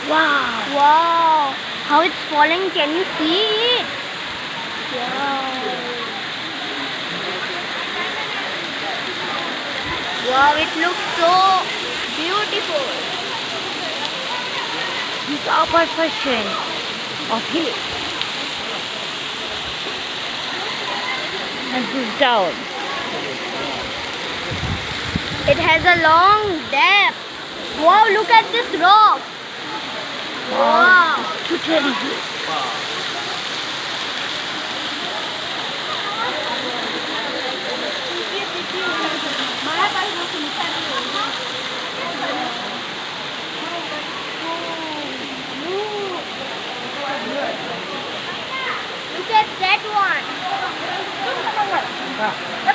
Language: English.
Wow. Wow. How it's falling. Can you see it? Wow. Wow, it looks so beautiful. This is upper portion of hill. And this is down. It has a long depth. Wow, look at this rock. Wow. Totally good. Look at that one.